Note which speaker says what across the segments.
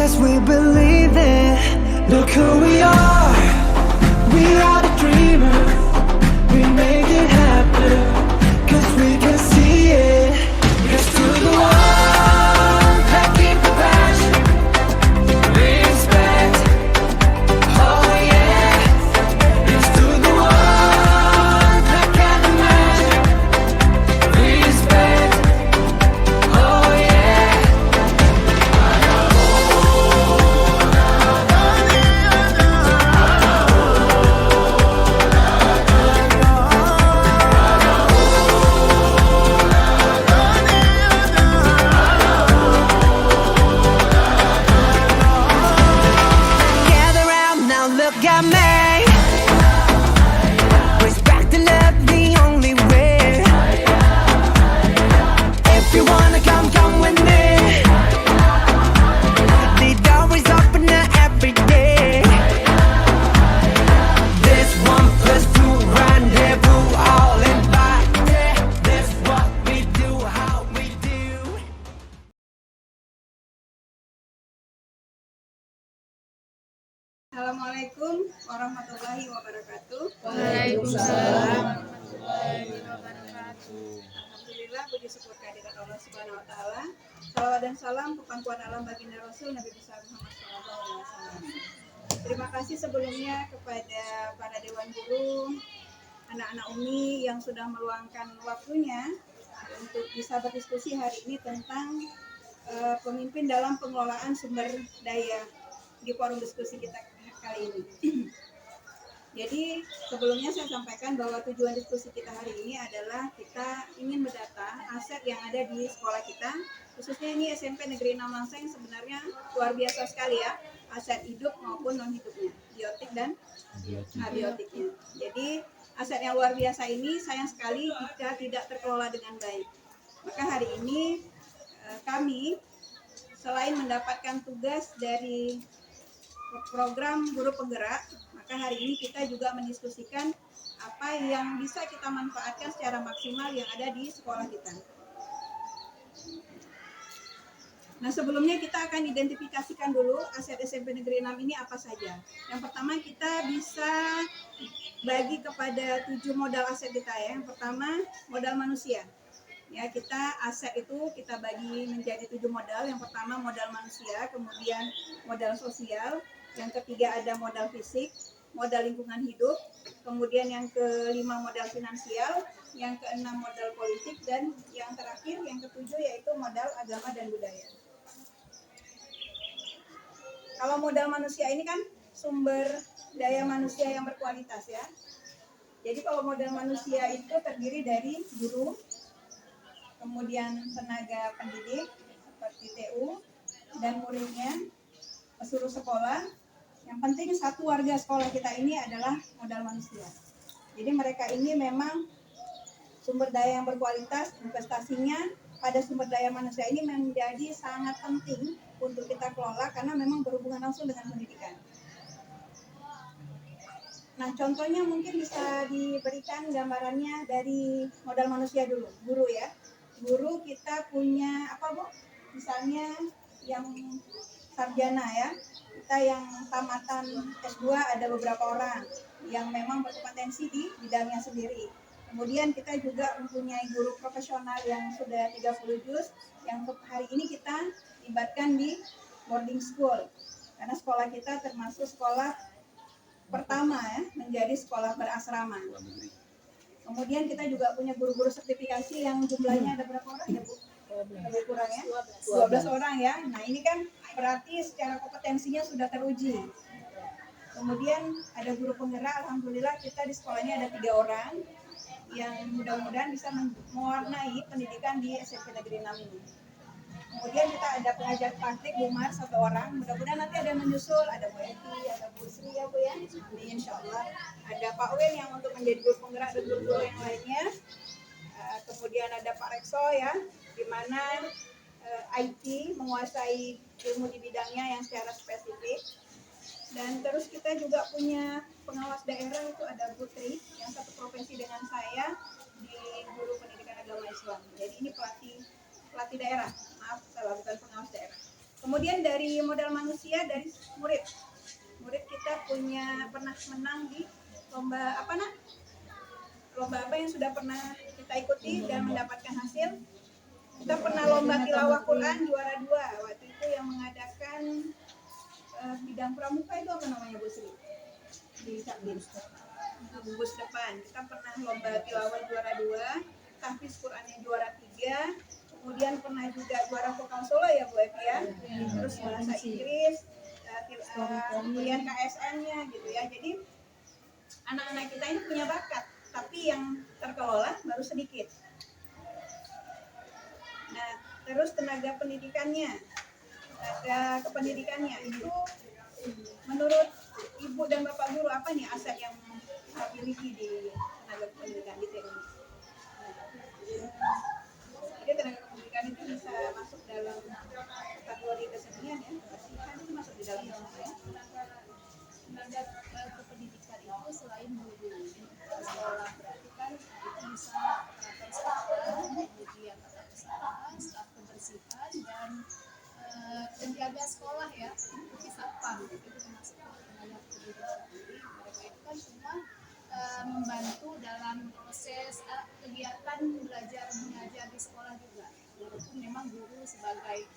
Speaker 1: Yes, we believe it. Look who we are. We are the dreamers. We make it happen. 'Cause we can see it. It's to the one that keep the passion. Respect. Oh yeah. It's to the one that can imagine. Respect. Oh yeah. Gather round now, look at me. Respect and love the only way. If you wanna come, come with me. The door is open every day. This 1+2 rendezvous, all invited. This what we do, how we do.
Speaker 2: Assalamualaikum warahmatullahi wabarakatuh.
Speaker 3: Waalaikumsalam warahmatullahi wabarakatuh.
Speaker 2: Alhamdulillah, puji syukur kehadirat Allah Subhanahu wa taala. Salawat dan salam kepangkuan alam baginda Rasul Nabi besar Muhammad SAW. Terima kasih sebelumnya kepada para dewan guru, anak-anak Umi yang sudah meluangkan waktunya untuk bisa berdiskusi hari ini tentang pemimpin dalam pengelolaan sumber daya di forum diskusi kita kali ini. Jadi sebelumnya saya sampaikan bahwa tujuan diskusi kita hari ini adalah kita ingin mendata aset yang ada di sekolah kita, khususnya ini SMP Negeri 6 Langseng, sebenarnya luar biasa sekali ya, aset hidup maupun non hidupnya, biotik dan abiotiknya. Jadi aset yang luar biasa ini sayang sekali jika tidak terkelola dengan baik. Maka hari ini kami selain mendapatkan tugas dari program guru penggerak, maka hari ini kita juga mendiskusikan apa yang bisa kita manfaatkan secara maksimal yang ada di sekolah kita. Nah, sebelumnya kita akan identifikasikan dulu aset SMP Negeri 6 ini apa saja. Yang pertama kita bisa bagi kepada 7 modal aset kita ya. Yang pertama modal manusia. Ya, kita aset itu kita bagi menjadi 7 modal. Yang pertama modal manusia, kemudian modal sosial, yang ketiga ada modal fisik, modal lingkungan hidup, kemudian yang kelima modal finansial, yang keenam modal politik, dan yang terakhir yang ketujuh yaitu modal agama dan budaya. Kalau modal manusia ini kan sumber daya manusia yang berkualitas ya. Jadi kalau modal manusia itu terdiri dari guru, kemudian tenaga pendidik seperti TU dan muridnya, seluruh sekolah. Yang penting satu warga sekolah kita ini adalah modal manusia. Jadi mereka ini memang sumber daya yang berkualitas, investasinya pada sumber daya manusia ini menjadi sangat penting untuk kita kelola karena memang berhubungan langsung dengan pendidikan. Nah, contohnya mungkin bisa diberikan gambarannya dari modal manusia dulu, guru ya. Guru kita punya apa Bu? Misalnya yang sarjana ya, kita yang tamatan S2 ada beberapa orang yang memang berkompetensi di bidangnya sendiri. Kemudian kita juga mempunyai guru profesional yang sudah 30 juz yang hari ini kita libatkan di boarding school. Karena sekolah kita termasuk sekolah pertama ya, menjadi sekolah berasrama. Kemudian kita juga punya guru-guru sertifikasi yang jumlahnya ada berapa orang ya Bu? Lebih kurang ya? 12 orang ya. Nah ini kan berarti secara kompetensinya sudah teruji. Kemudian ada guru penggerak, alhamdulillah kita di sekolahnya ada 3 orang yang mudah-mudahan bisa mewarnai pendidikan di SMP Negeri 6 ini. Kemudian kita ada pengajar praktik Bu Mar 1 orang, mudah-mudahan nanti ada menyusul, ada Bu Eti, ada Bu Sri ya Bu ya, insya Allah. Ada Pak Wen yang untuk menjadi guru penggerak dan guru-guru yang lainnya. Kemudian ada Pak Rekso ya, di mana IT menguasai ilmu di bidangnya yang secara spesifik. Dan terus kita juga punya pengawas daerah, itu ada Bu Tri yang satu profesi dengan saya di guru pendidikan agama Islam. Jadi ini pelatih daerah, maaf salah, bukan pengawas daerah. Kemudian dari modal manusia, dari murid. Murid kita pernah menang di lomba apa nak? Lomba apa yang sudah pernah kita ikuti dan mendapatkan hasil? Kita pernah lomba tilawah Quran juara 2. Waktu itu yang mengadakan bidang pramuka itu apa namanya Bu Sri? Di Cakbin. Bungkus depan. Kita pernah lomba tilawah juara 2, tahfiz Qurannya juara 3. Kemudian pernah juga juara vokal solo ya Bu Evi ya. Terus bahasa Inggris, kemudian KSN-nya gitu ya. Jadi anak-anak kita ini punya bakat, tapi yang terkelola baru sedikit. Nah, terus tenaga kependidikannya itu menurut Ibu dan Bapak Guru apa nih aset yang kita miliki di tenaga kependidikan di TNI? Jadi tenaga kependidikan itu bisa masuk dalam kategori kesenian ya, kebersihan itu masuk di dalam semua ya.
Speaker 4: Tenaga kependidikan itu selain guru sekolah, berarti kan itu bisa staf, kemudian tata usaha, staf kebersihan dan penjaga sekolah ya, seperti satpam itu termasuk tenaga kependidikan. Jadi mereka itu kan semua membantu dalam proses kegiatan belajar mengajar di sekolah juga. Walaupun memang guru sebagai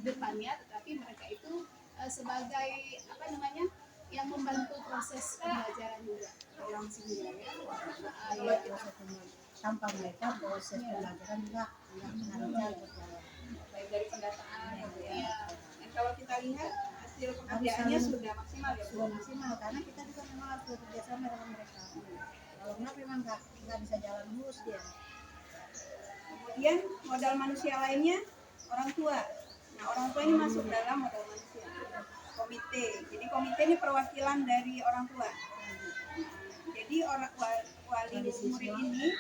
Speaker 4: depannya, tetapi mereka itu sebagai apa namanya yang membantu proses pembelajaran juga dalam sini ya.
Speaker 5: Tanpa mereka proses pembelajaran juga nggak lancar
Speaker 2: Baik dari pendataan ya. Dan kalau kita lihat hasil pekerjaannya sudah maksimal ya,
Speaker 5: sudah maksimal karena kita juga memang harus bekerja sama dengan mereka. Kalau nggak memang nggak bisa jalan lurus dia.
Speaker 2: Kemudian modal manusia lainnya orang tua. Nah, orang tua ini masuk dalam modal manusia. Komite. Jadi komite ini perwakilan dari orang tua. Jadi wali murid ini,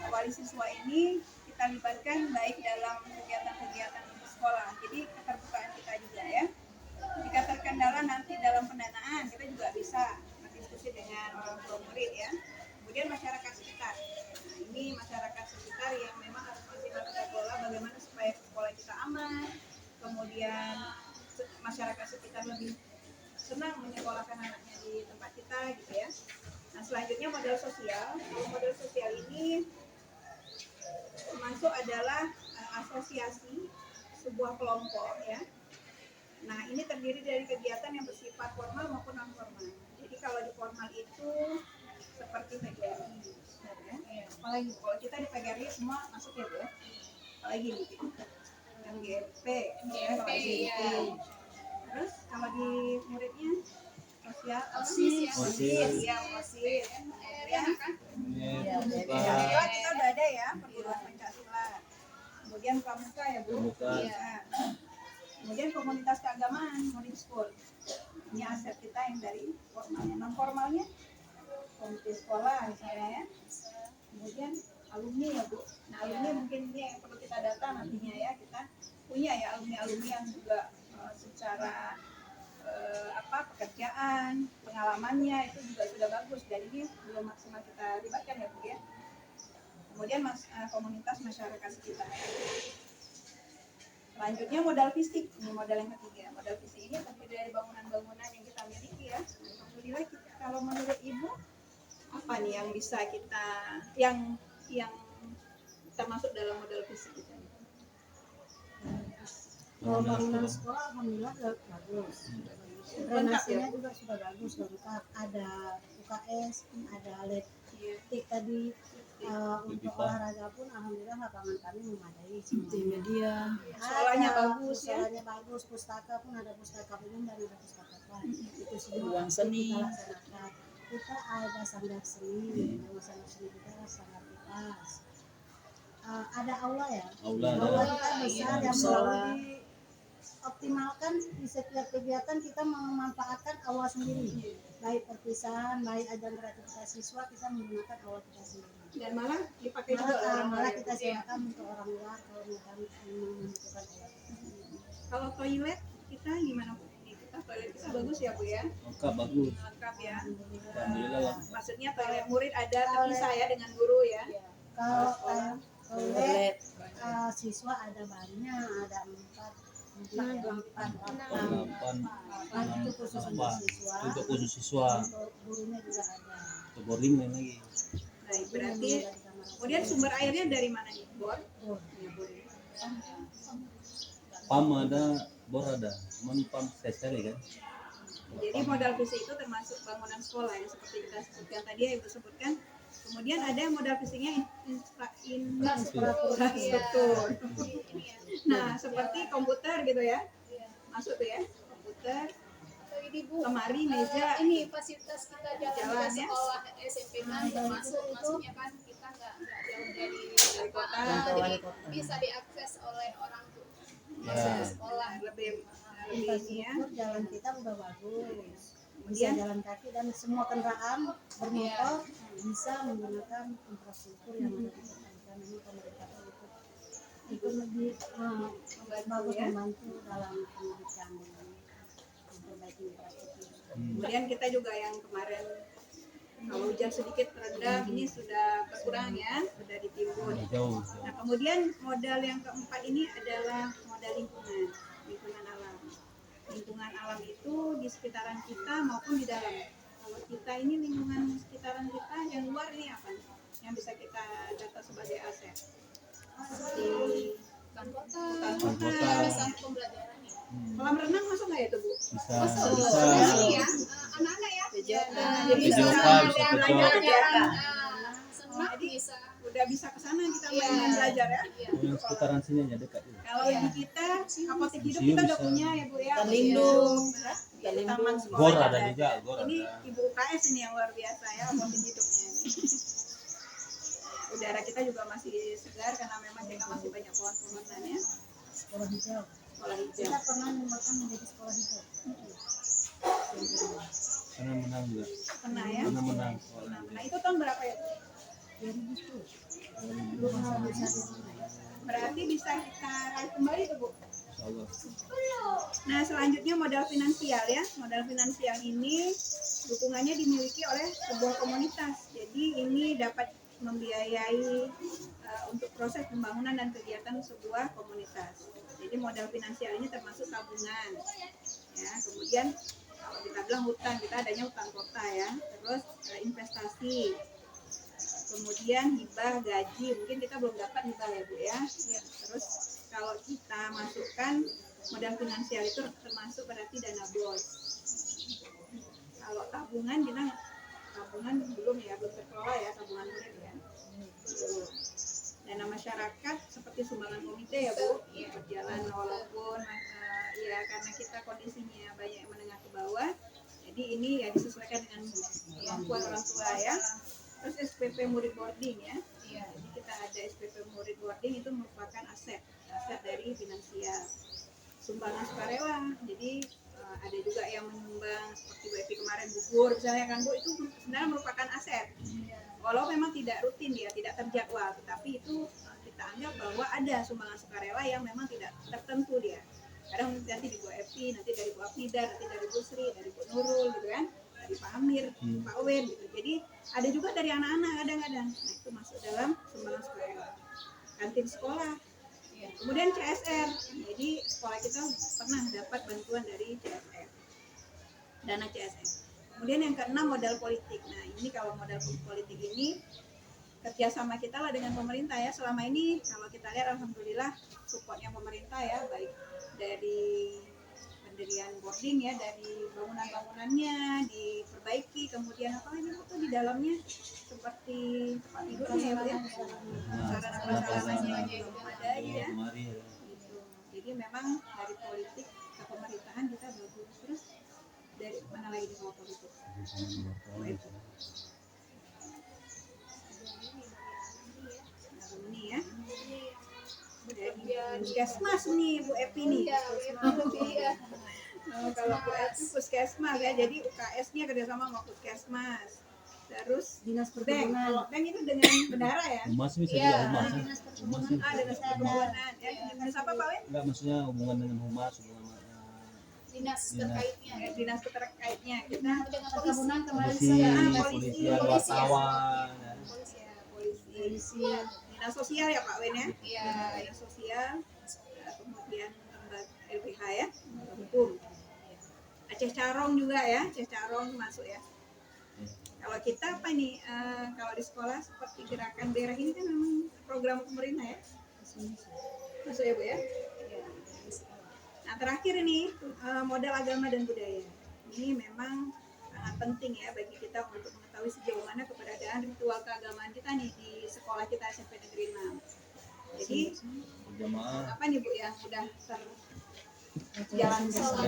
Speaker 2: wali siswa ini kita libatkan baik dalam kegiatan-kegiatan sekolah. Jadi keterbukaan kita juga ya. Jika terkendala nanti dalam pendanaan, kita juga bisa berdiskusi dengan orang tua murid ya. Kemudian masyarakat sekitar. Nah, ini masyarakat sekitar yang memang harus maksimal kita kelola bagaimana supaya sekolah kita aman. Kemudian masyarakat sekitar lebih senang menyekolahkan anaknya di tempat kita gitu ya. Nah, selanjutnya modal sosial. Modal sosial ini termasuk adalah asosiasi sebuah kelompok ya. Nah, ini terdiri dari kegiatan yang bersifat formal maupun non formal. Jadi kalau di formal itu seperti PGRI, ya. Apalagi kalau kita di PGRI semua masuk ya Bu ya. Apalagi nih MGP,
Speaker 4: ya.
Speaker 2: Terus kalau di muridnya sosial,
Speaker 4: OSIS,
Speaker 2: ya OSIS. Ya, kita udah ada ya perguruan Pancasila. Kemudian pramuka ya Bu. Ya. Kemudian komunitas keagamaan, morning school. Ini aset kita yang dari formalnya. Non formalnya komite sekolah misalnya ya. Kemudian alumni ya Bu. Nah alumni mungkin ini yang perlu kita data nantinya ya. Kita punya ya alumni-alumni yang juga secara pekerjaan, pengalamannya itu juga sudah bagus. Dan ini belum maksimal kita libatkan ya Bu ya. Kemudian komunitas masyarakat sekitar. Selanjutnya modal fisik, ini modal yang ketiga. Modal fisik ini terdiri dari bangunan-bangunan yang kita miliki ya. Alhamdulillah kalau menurut Ibu apa nih yang bisa kita yang termasuk dalam modal fisik kita?
Speaker 5: Kalau bangunan sekolah alhamdulillah bagus. Drenasinya juga sudah bagus lengkap. Ada UKS, ada LED tadi. Untuk olahraga pun alhamdulillah lapangan kami memadai. Multimedia.
Speaker 2: Sekolahnya bagus ya.
Speaker 5: Sekolahnya bagus, pustaka pun ada pustaka umum dan ada pustaka kelas. Itu semua
Speaker 3: Ruang seni.
Speaker 5: kita laksanakan. Kita ada sanggar seni, nama sanggar seni kita sanggar kipas. Ada aula ya.
Speaker 3: Aula
Speaker 5: kita besar yang perlu dioptimalkan di setiap kegiatan kita memanfaatkan aula sendiri. Baik perpisahan, baik ajang kreativitas siswa kita menggunakan aula kita sendiri.
Speaker 2: Dan malah dipakai juga
Speaker 5: Malah kita siapkan untuk orang luar kalau membutuhkan aula.
Speaker 2: Kalau toilet kita gimana Bu? Kita toilet kita bagus ya Bu ya.
Speaker 3: lengkap bagus.
Speaker 2: Lengkap ya.
Speaker 3: Alhamdulillah lah.
Speaker 2: Maksudnya toilet murid ada terpisah ya dengan guru ya.
Speaker 5: Kalau toilet siswa ada banyak, ada 4. delapan itu khusus untuk siswa,
Speaker 3: untuk khusus siswa,
Speaker 5: untuk gurunya juga ada.
Speaker 3: untuk boarding lain lagi.
Speaker 2: Baik, berarti kemudian sumber airnya dari mana nih? Bor?
Speaker 5: Bor.
Speaker 2: Ya, bor.
Speaker 3: PAM ada, bor ada, cuman PAM sekali kan.
Speaker 2: Jadi modal fisik itu termasuk bangunan sekolah yang seperti kita sebutkan tadi ya Ibu sebutkan. Kemudian ada yang modal fisiknya infrastruktur. Nah, seperti komputer gitu ya. Masuk tuh ya, komputer,
Speaker 4: Atau ini Bu,
Speaker 2: lemari, meja.
Speaker 4: ini fasilitas kita jalan
Speaker 2: Jalan,
Speaker 4: ke
Speaker 2: ya.
Speaker 4: sekolah SMP kan masuknya kan kita nggak jauh dari
Speaker 2: kota.
Speaker 4: jadi bisa diakses oleh orang tua masuk ke sekolah.
Speaker 2: Lebih ini ya.
Speaker 5: Infrastruktur jalan kita udah bagus. Bisa
Speaker 2: Kemudian
Speaker 5: jalan kaki dan semua kendaraan bermotor bisa menggunakan infrastruktur yang ada di kota. Dan ini pemerintah itu lebih bagus
Speaker 2: ya.
Speaker 5: membantu dalam pendidikan memperbaiki infrastruktur.
Speaker 2: Kemudian kita juga yang kemarin kalau hujan sedikit redam ini sudah berkurang ya, sudah ditimbun.
Speaker 3: Jauh.
Speaker 2: Nah, kemudian modal yang keempat ini adalah modal lingkungan alam. Lingkungan alam itu di sekitaran kita maupun di dalam. Kalau kita ini lingkungan sekitaran kita yang luar ini apa nih? Yang bisa kita data sebagai aset. Seperti
Speaker 4: Hutan kota,
Speaker 2: hutan
Speaker 3: kota.
Speaker 4: bisa pembelajaran ya.
Speaker 2: kolam renang masuk nggak ya tuh Bu?
Speaker 3: Bisa,
Speaker 4: Masuk
Speaker 3: bisa.
Speaker 4: ini ya, anak-anak ya.
Speaker 2: Jadi
Speaker 3: Bisa
Speaker 2: bisa
Speaker 3: juga, bisa
Speaker 2: belajar
Speaker 3: juga.
Speaker 2: kegiatan.
Speaker 4: Senang
Speaker 2: Jadi
Speaker 4: bisa.
Speaker 2: udah bisa ke sana kita
Speaker 4: Iya.
Speaker 2: main belajar ya.
Speaker 4: Iya.
Speaker 3: Oh, yang sekitaran sini aja dekat.
Speaker 2: Kalau di kita apotek hidup
Speaker 3: Museum
Speaker 2: kita udah
Speaker 3: bisa.
Speaker 2: punya ya Bu ya.
Speaker 6: Hutan lindung.
Speaker 2: Ya, di taman sekolah
Speaker 3: Gor ada juga, gor
Speaker 2: Ini
Speaker 3: ada.
Speaker 2: Ibu UKS ini yang luar biasa ya apotek hidupnya ini. Udara kita juga masih segar karena memang kita masih banyak pohon-pohonan ya.
Speaker 5: Sekolah hijau.
Speaker 2: Sekolah hijau.
Speaker 5: Kita pernah menyumbangkan menjadi sekolah hijau.
Speaker 3: Karena menang juga.
Speaker 2: Pernah ya.
Speaker 3: Karena menang.
Speaker 2: Nah itu tahun berapa ya?
Speaker 5: 2010. Belum pernah bisa
Speaker 2: Berarti bisa kita raih kembali tuh Bu.
Speaker 3: Insyaallah.
Speaker 2: Nah selanjutnya modal finansial ya. Modal finansial ini dukungannya dimiliki oleh sebuah komunitas. Jadi ini dapat membiayai untuk proses pembangunan dan kegiatan sebuah komunitas. Jadi modal finansial ini termasuk tabungan. Ya, kemudian kalau kita bilang hutang, kita adanya hutang kota ya. Terus investasi. Kemudian hibah, gaji, mungkin kita belum dapat hibah ya Bu ya. Terus kalau kita masukkan modal finansial itu termasuk berarti dana bos. Kalau tabungan kita tabungan belum ya, belum terkelola ya tabungan murid ya. Belum. Dana masyarakat seperti sumbangan komite ya Bu, berjalan walaupun ya karena kita kondisinya banyak yang menengah ke bawah, jadi ini ya disesuaikan dengan kemampuan orang tua ya. Terus SPP murid boarding ya. Jadi kita ada SPP murid boarding itu merupakan aset dari finansial. Sumbangan sukarela, jadi ada juga yang menyumbang seperti Bu Epi kemarin gugur misalnya kan Bu, itu sebenarnya merupakan aset. Walau memang tidak rutin dia, tidak terjadwal, tetapi itu kita anggap bahwa ada sumbangan sukarela yang memang tidak tertentu dia. Kadang nanti di Bu Epi, nanti dari Bu Afnida, nanti dari Bu Sri, dari Bu Nurul gitu kan, dari Pak Amir, Pak Wen gitu. Jadi ada juga dari anak-anak kadang-kadang. Nah itu masuk dalam sumbangan sukarela. Kantin sekolah. Kemudian CSR, jadi sekolah kita pernah dapat bantuan dari CSR, dana CSR. Kemudian yang keenam modal politik. Nah ini kalau modal politik ini kerjasama kita lah dengan pemerintah ya. Selama ini kalau kita lihat alhamdulillah supportnya pemerintah ya, baik dari pendirian boarding ya, dari bangunan-bangunannya diperbaiki, kemudian apa lagi itu di dalamnya seperti tempat tidurnya ya, sarana-prasarananya belum ada ya. Gitu. Jadi memang dari politik ke pemerintahan kita bagus. Terus dari mana lagi di politik? Ini ya. Dari puskesmas nih Bu Epi nih. Kalau Bu Epi puskesmas ya, jadi UKS-nya kerjasama sama puskesmas. Terus
Speaker 5: dinas
Speaker 2: bank,
Speaker 5: perkebunan.
Speaker 2: kalau bank itu dengan bendara ya.
Speaker 3: Humas bisa
Speaker 4: Iya.
Speaker 3: juga humas.
Speaker 5: Dinas
Speaker 3: Humas
Speaker 5: perkebunan.
Speaker 2: Ah, dinas perkebunan. Ya, dinas apa Pak Wen?
Speaker 3: enggak, maksudnya hubungan dengan humas, hubungan
Speaker 4: Dinas terkaitnya.
Speaker 2: Dinas terkaitnya. Kita
Speaker 4: Dengan
Speaker 5: Perkebunan kemarin
Speaker 3: polisi,
Speaker 5: saya
Speaker 3: polisian, wartawan.
Speaker 2: polisi ya, polisi.
Speaker 5: polisi.
Speaker 2: Dinas sosial ya Pak Wen ya.
Speaker 4: Iya.
Speaker 2: Dinas sosial. Kemudian LBH ya, hukum. Aceh Carong juga ya, Aceh Carong masuk ya. Kalau kita apa nih, kalau di sekolah seperti Gerakan Daerah ini kan memang program pemerintah ya, masuk ya Bu ya. Nah terakhir ini modal agama dan budaya. Ini memang sangat penting ya bagi kita untuk mengetahui sejauh mana keberadaan ritual keagamaan kita nih di sekolah kita SMP Negeri 6. Jadi
Speaker 3: Berjamaah.
Speaker 2: apa nih Bu yang udah jalan
Speaker 3: bersama,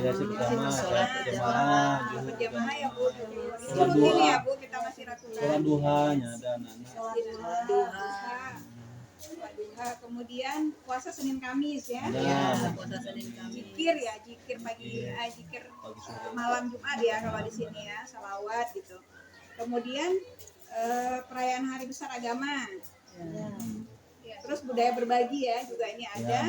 Speaker 2: sholat
Speaker 3: berjamaah,
Speaker 2: berjamaah ya Bu. Itu
Speaker 3: Sholat
Speaker 2: rutin
Speaker 3: duha.
Speaker 2: ya Bu, kita masih lakukan.
Speaker 3: sholat duhanya ada anak-anak.
Speaker 2: Sholat duha. Kemudian puasa Senin Kamis ya.
Speaker 3: Ada.
Speaker 5: puasa Senin Kamis.
Speaker 2: Zikir ya, zikir pagi, zikir
Speaker 3: Pagi sore.
Speaker 2: malam Jumat ya kalau di sini ya, salawat gitu. Kemudian perayaan Hari Besar Agama. Terus budaya berbagi ya, juga ini
Speaker 3: Ya,
Speaker 2: ada.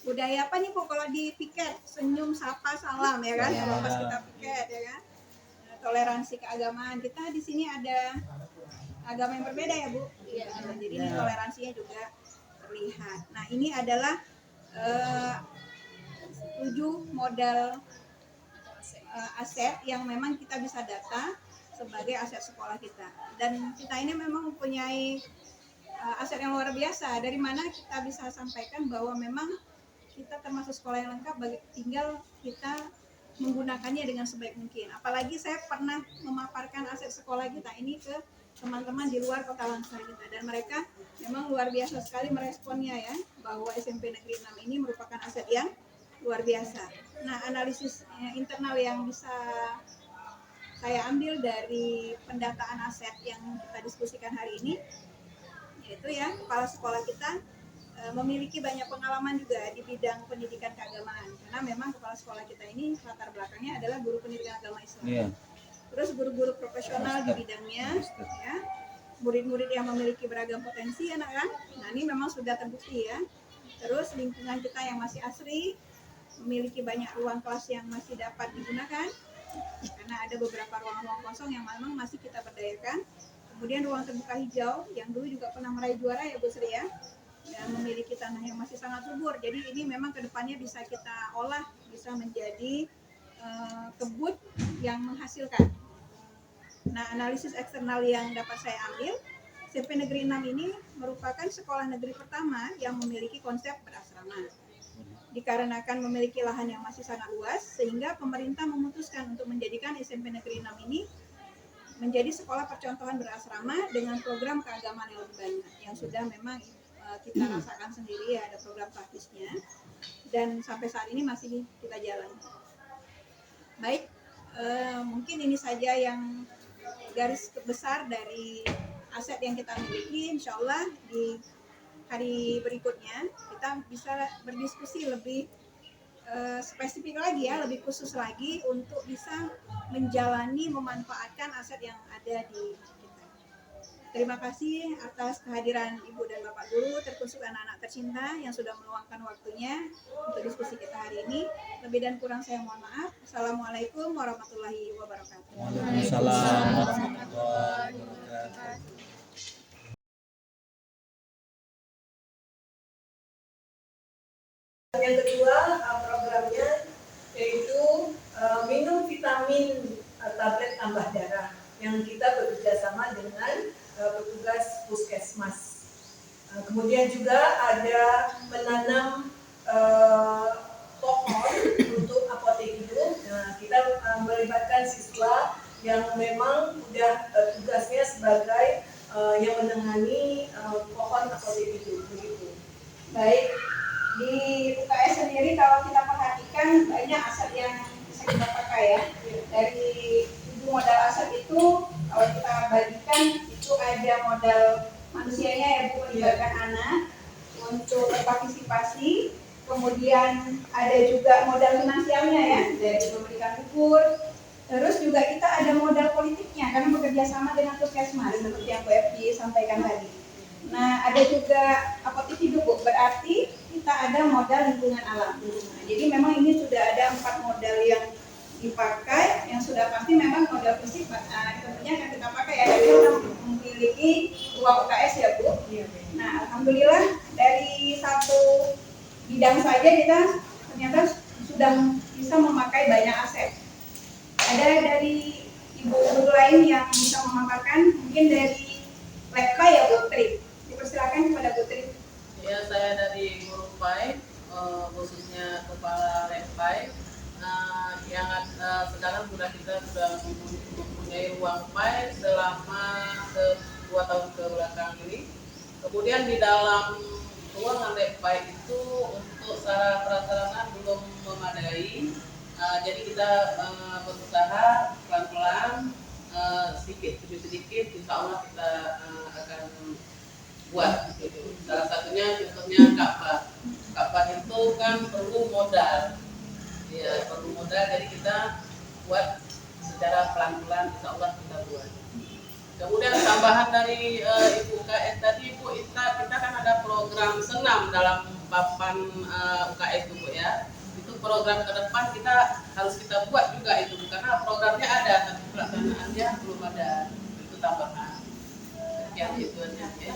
Speaker 2: Budaya apa nih Bu kalau di piket? Senyum, sapa, salam ya kan?
Speaker 3: Ya,
Speaker 2: Kalau pas
Speaker 3: ada.
Speaker 2: kita piket ya kan? Toleransi keagamaan kita di sini ada agama yang berbeda ya Bu. Iya. Jadi ini toleransinya juga terlihat. Nah ini adalah 7 modal aset yang memang kita bisa data sebagai aset sekolah kita. Dan kita ini memang mempunyai aset yang luar biasa. Dari mana kita bisa sampaikan bahwa memang kita termasuk sekolah yang lengkap, tinggal kita menggunakannya dengan sebaik mungkin. Apalagi saya pernah memaparkan aset sekolah kita ini ke teman-teman di luar kota Langsa kita, dan mereka memang luar biasa sekali meresponnya ya, bahwa SMP Negeri 6 ini merupakan aset yang luar biasa. Nah, analisis internal yang bisa saya ambil dari pendataan aset yang kita diskusikan hari ini, yaitu ya kepala sekolah kita memiliki banyak pengalaman juga di bidang pendidikan keagamaan, karena memang kepala sekolah kita ini latar belakangnya adalah guru pendidikan agama Islam.
Speaker 3: Iya.
Speaker 2: Terus guru-guru profesional di bidangnya, ya, murid-murid yang memiliki beragam potensi anak kan. Nah ini memang sudah terbukti ya. Terus lingkungan kita yang masih asri, memiliki banyak ruang kelas yang masih dapat digunakan, karena ada beberapa ruang-ruang kosong yang memang masih kita berdayakan. Kemudian ruang terbuka hijau yang dulu juga pernah meraih juara ya Bu Sri ya, dan memiliki tanah yang masih sangat subur. Jadi ini memang kedepannya bisa kita olah, bisa menjadi kebun yang menghasilkan. Nah, analisis eksternal yang dapat saya ambil, SMP Negeri 6 ini merupakan sekolah negeri pertama yang memiliki konsep berasrama. Dikarenakan memiliki lahan yang masih sangat luas, sehingga pemerintah memutuskan untuk menjadikan SMP Negeri 6 ini menjadi sekolah percontohan berasrama dengan program keagamaan yang lebih banyak, yang sudah memang kita rasakan sendiri ya, ada program praktisnya, dan sampai saat ini masih kita jalani. Baik, mungkin ini saja yang garis besar dari aset yang kita miliki. Insya Allah di hari berikutnya kita bisa berdiskusi lebih spesifik lagi ya, lebih khusus lagi untuk bisa menjalani, memanfaatkan aset yang ada di kita. Terima kasih atas kehadiran Ibu dan Bapak Guru, terkhusus anak-anak tercinta yang sudah meluangkan waktunya untuk diskusi kita hari ini. Lebih dan kurang saya mohon maaf. Assalamualaikum warahmatullahi wabarakatuh.
Speaker 3: Waalaikumsalam warahmatullahi wabarakatuh.
Speaker 6: Yang kedua programnya yaitu minum vitamin tablet tambah darah yang kita bekerja sama dengan petugas puskesmas. Kemudian juga ada menanam pohon untuk apotek hidup. Nah, kita melibatkan siswa yang memang sudah tugasnya sebagai yang menangani pohon apotek hidup begitu.
Speaker 2: Baik, di UKS sendiri kalau kita perhatikan banyak aset yang bisa kita pakai ya. Dari 7 modal aset itu kalau kita bagikan itu ada modal manusianya ya Bu, melibatkan anak untuk berpartisipasi. Kemudian ada juga modal finansialnya ya, dari memberikan bukur. Terus juga kita ada modal politiknya karena bekerja sama dengan puskesmas seperti yang Bu Fdi sampaikan tadi. Nah, ada juga apotek hidup Bu, berarti kita ada modal lingkungan alam. Nah, jadi memang ini sudah ada 4 modal yang dipakai, yang sudah pasti memang modal fisik tentunya akan kita pakai ya, dari kita memiliki 2 UKS ya Bu. Nah, alhamdulillah dari satu bidang saja kita sudah bisa memakai banyak aset. Ada dari ibu guru lain yang bisa memaparkan, mungkin dari Lekpa ya Bu Tri. Dipersilakan kepada Bu Tri.
Speaker 7: Ya, saya dari Guru PAI, khususnya Kepala Lekpai, yang sekarang kita sudah mempunyai ruang PAI selama 2 tahun ke belakang ini. Kemudian di dalam ruangan Lekpai itu untuk sarana prasarana belum memadai, jadi kita berusaha pelan-pelan, sedikit demi sedikit, insya Allah kita akan buat gitu. Salah satunya contohnya Ka'bah itu kan perlu modal, ya perlu modal, jadi kita buat secara pelan-pelan, insya Allah kita buat. Kemudian tambahan dari Ibu UKS tadi, Bu, kita kan ada program senam dalam papan UKS itu, Bu ya. Itu program ke depan harus kita buat juga itu, karena programnya ada tapi pelaksanaannya belum ada. Itu tambahan. Sekian itu aja ya.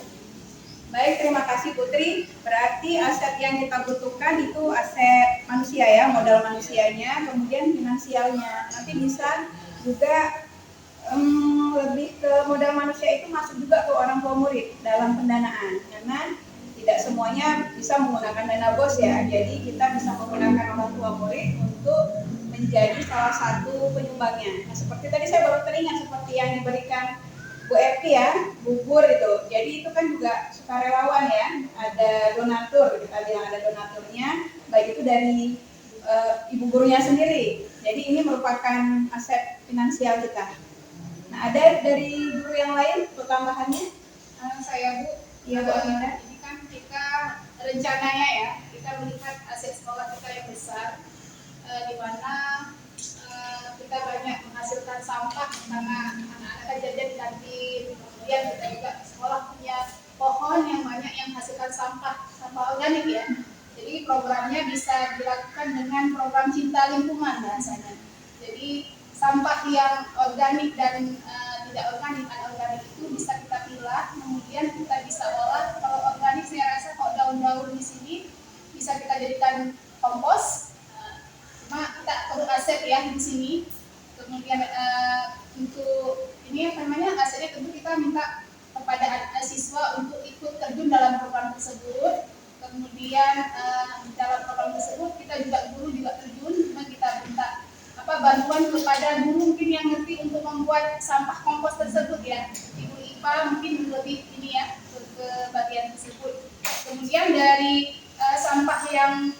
Speaker 2: Baik, terima kasih Putri. Berarti aset yang kita butuhkan itu aset manusia ya, modal manusianya, kemudian finansialnya. Nanti bisa juga lebih ke modal manusia itu masuk juga ke orang tua murid dalam pendanaan, karena tidak semuanya bisa menggunakan dana bos ya. Jadi kita bisa menggunakan orang tua murid untuk menjadi salah satu penyumbangnya. Nah, seperti tadi saya baru teringat seperti yang diberikan Bu Epi ya, bubur itu. Jadi itu kan juga sukarelawan ya, ada donatur, kita bilang ada donaturnya, baik itu dari ibu gurunya sendiri. Jadi ini merupakan aset finansial kita. Nah, ada dari guru yang lain untuk tambahannya?
Speaker 4: Saya Bu,
Speaker 2: Iya Bu Aminah.
Speaker 4: ini kan kita rencananya ya, kita melihat aset sekolah kita yang besar, di mana kita banyak menghasilkan sampah karena anak-anak kan jajan di kantin. Kemudian kita juga sekolah punya pohon yang banyak yang menghasilkan sampah organik ya. Jadi programnya bisa dilakukan dengan program cinta lingkungan bahasanya. Jadi sampah yang organik dan tidak organik, anorganik itu bisa kita pilah, kemudian kita bisa olah. Kalau organik saya rasa kalau daun-daun di sini bisa kita jadikan kompos. Cuma kita perlu aset ya di sini. Kemudian untuk ini apa namanya, asetnya tentu kita minta kepada siswa untuk ikut terjun dalam program tersebut. Kemudian dalam program tersebut kita juga guru juga terjun, cuma kita minta bantuan kepada guru mungkin yang ngerti untuk membuat sampah kompos tersebut ya. Ibu IPA mungkin lebih ini ya ke bagian tersebut. Kemudian dari sampah yang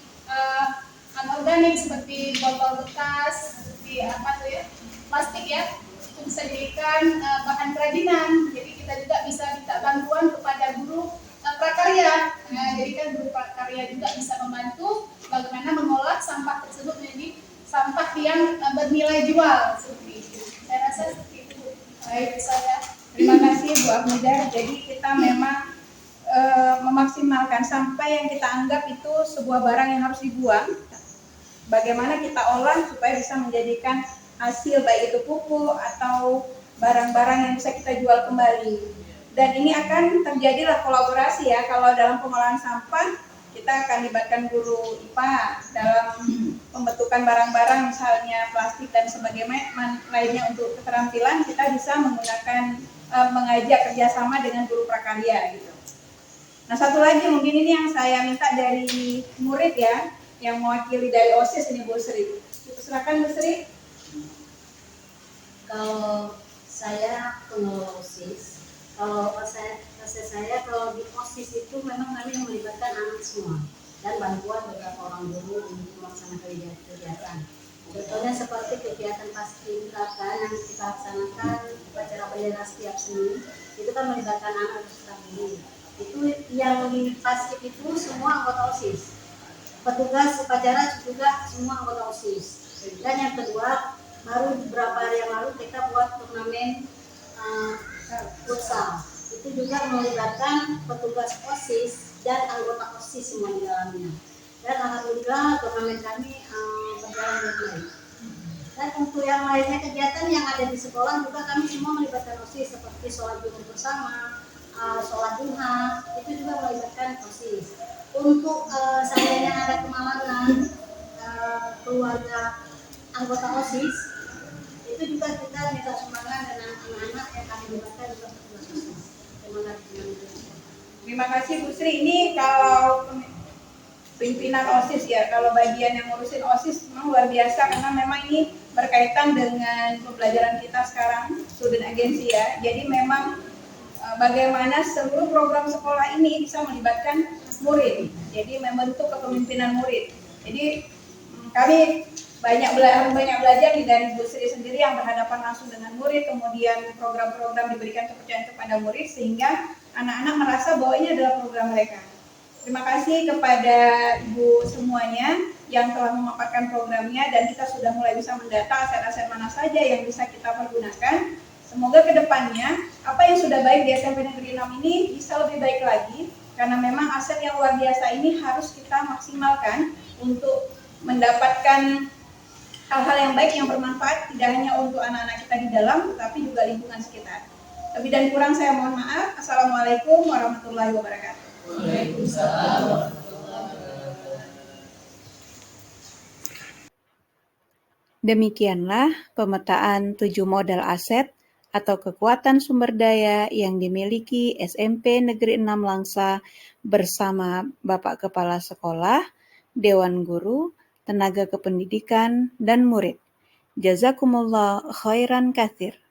Speaker 4: anorganik seperti botol bekas, seperti apa tuh ya, plastik ya, itu bisa dijadikan bahan kerajinan. Jadi kita juga bisa minta bantuan kepada guru prakarya. Nah, jadi kan guru prakarya juga bisa membantu bagaimana mengolah sampah tersebut menjadi sampah yang bernilai jual seperti itu. Saya rasa seperti itu. Baik, saya
Speaker 2: Terima kasih Bu Abnida. Jadi kita memang memaksimalkan sampai yang kita anggap itu sebuah barang yang harus dibuang. Bagaimana kita olah supaya bisa menjadikan hasil baik itu pupuk atau barang-barang yang bisa kita jual kembali. Dan ini akan terjadilah kolaborasi ya, kalau dalam pengolahan sampah kita akan libatkan guru IPA dalam pembentukan barang-barang misalnya plastik dan sebagainya lainnya untuk keterampilan, kita bisa menggunakan mengajak kerjasama dengan guru prakarya gitu. Nah, satu lagi mungkin ini yang saya minta dari murid ya, yang mewakili dari OSIS ini Bu Sri. Silakan Bu Sri.
Speaker 5: Kalau saya pengelola OSIS, kalau saya kalau di OSIS itu memang kami melibatkan anak semua dan bantuan beberapa orang guru untuk melaksanakan kegiatan. Contohnya seperti kegiatan paskibraka yang kita laksanakan upacara bendera setiap Senin, itu kan melibatkan anak peserta guru. Itu yang di paskib itu semua anggota OSIS. Petugas upacara juga semua anggota OSIS. Dan yang kedua, baru beberapa hari yang lalu kita buat turnamen futsal. Itu juga melibatkan petugas OSIS dan anggota OSIS semua di dalamnya. Dan alhamdulillah turnamen kami berjalan dengan baik. Dan untuk yang lainnya kegiatan yang ada di sekolah juga kami semua melibatkan OSIS seperti sholat Jumat bersama, sholat duha, itu juga melibatkan OSIS. Untuk saya yang ada kemalangan, keluar banyak anggota OSIS, itu juga kita minta sumbangan dengan anak-anak yang kami libatkan untuk bertugas.
Speaker 2: Terima kasih Bu Sri. Ini kalau pimpinan OSIS ya, kalau bagian yang ngurusin OSIS memang luar biasa karena memang ini berkaitan dengan pembelajaran kita sekarang, student agency ya. Jadi memang bagaimana seluruh program sekolah ini bisa melibatkan murid. Jadi membentuk kepemimpinan murid. Jadi kami harus banyak belajar dari Bu Sri sendiri yang berhadapan langsung dengan murid, kemudian program-program diberikan kepercayaan kepada murid sehingga anak-anak merasa bahwa ini adalah program mereka. Terima kasih kepada Ibu semuanya yang telah memaparkan programnya dan kita sudah mulai bisa mendata aset-aset mana saja yang bisa kita pergunakan. Semoga kedepannya apa yang sudah baik di SMP Negeri 6 ini bisa lebih baik lagi karena memang aset yang luar biasa ini harus kita maksimalkan untuk mendapatkan hal-hal yang baik yang bermanfaat tidak hanya untuk anak-anak kita di dalam tetapi juga lingkungan sekitar. Lebih dan kurang saya mohon maaf. Assalamualaikum warahmatullahi wabarakatuh.
Speaker 7: Waalaikumsalam.
Speaker 8: Demikianlah pemetaan 7 modal aset atau kekuatan sumber daya yang dimiliki SMP Negeri 6 Langsa bersama Bapak Kepala Sekolah, Dewan Guru, tenaga kependidikan, dan murid. Jazakumullah khairan katsir.